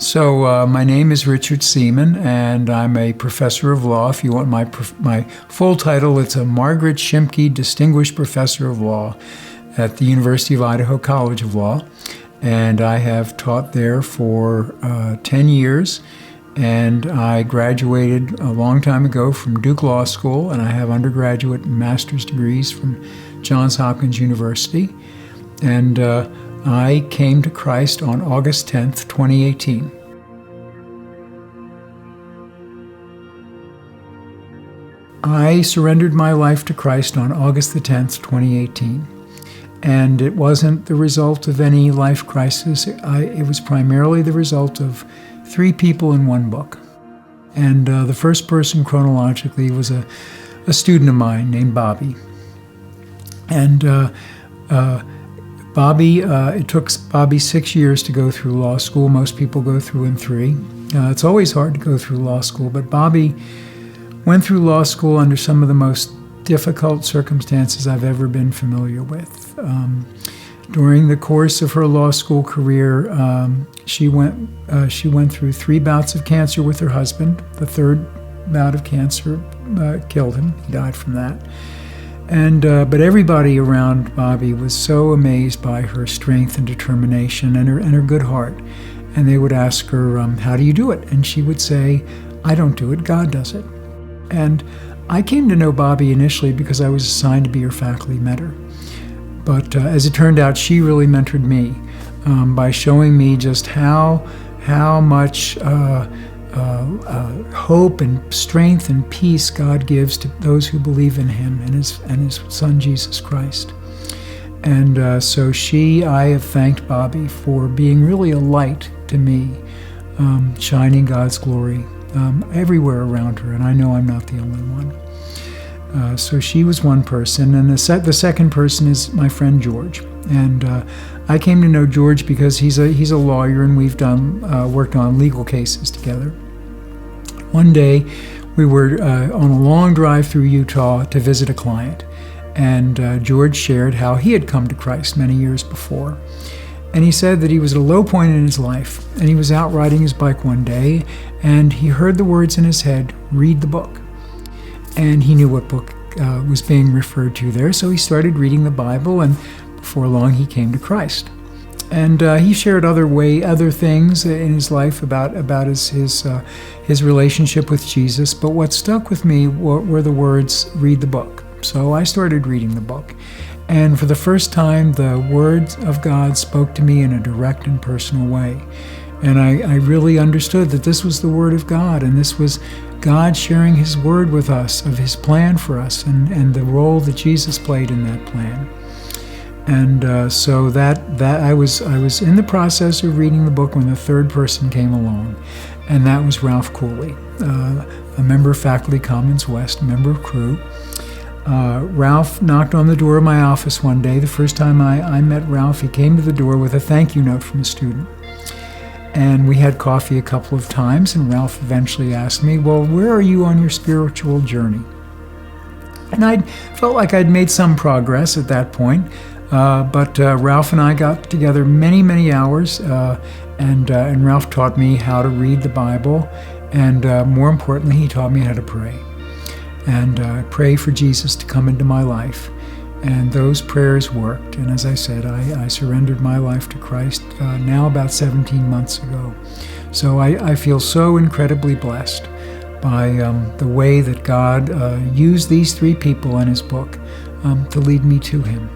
My name is Richard Seamon, and I'm a professor of law. If you want my full title, it's a Margaret Shimke Distinguished Professor of Law at the University of Idaho College of Law. And I have taught there for 10 years. And I graduated a long time ago from Duke Law School, and I have undergraduate and master's degrees from Johns Hopkins University. And I came to Christ on August 10th, 2018. I surrendered my life to Christ on August the 10th, 2018. And it wasn't the result of any life crisis. It was primarily the result of 3 people in one book. And the first person chronologically was a student of mine named Bobby. And Bobby, it took Bobby 6 years to go through law school. Most people go through in 3. It's always hard to go through law school, but Bobby went through law school under some of the most difficult circumstances I've ever been familiar with. During the course of her law school career, she went through 3 bouts of cancer with her husband. The 3rd bout of cancer killed him. He died from that. But everybody around Bobby was so amazed by her strength and determination and her good heart. And they would ask her, how do you do it? And she would say, I don't do it, God does it. And I came to know Bobby initially because I was assigned to be her faculty mentor. But as it turned out, she really mentored me by showing me just how much hope and strength and peace God gives to those who believe in Him and His Son Jesus Christ. And I have thanked Bobby for being really a light to me, shining God's glory everywhere around her, and I know I'm not the only one. So she was one person, and the second person is my friend George. And I came to know George because he's a lawyer, and we've worked on legal cases together. One day, we were on a long drive through Utah to visit a client, and George shared how he had come to Christ many years before. And he said that he was at a low point in his life, and he was out riding his bike one day, and he heard the words in his head, read the book. And he knew what book was being referred to there, so he started reading the Bible, and before long he came to Christ. And he shared other things in his life about his relationship with Jesus, but what stuck with me were the words, read the book. So I started reading the book. And for the first time, the words of God spoke to me in a direct and personal way. And I really understood that this was the Word of God, and this was God sharing His Word with us, of His plan for us, and the role that Jesus played in that plan. And so that I was in the process of reading the book when the 3rd person came along, and that was Ralph Cooley, a member of Faculty Commons West, a member of Crew. Ralph knocked on the door of my office one day. The first time I met Ralph, he came to the door with a thank you note from a student. And we had coffee a couple of times, and Ralph eventually asked me, well, where are you on your spiritual journey? And I felt like I'd made some progress at that point, but Ralph and I got together many, many hours, and Ralph taught me how to read the Bible, and more importantly, he taught me how to pray. And pray for Jesus to come into my life. And those prayers worked. And as I said, I surrendered my life to Christ now about 17 months ago. So I feel so incredibly blessed by the way that God used these 3 people in His book to lead me to Him.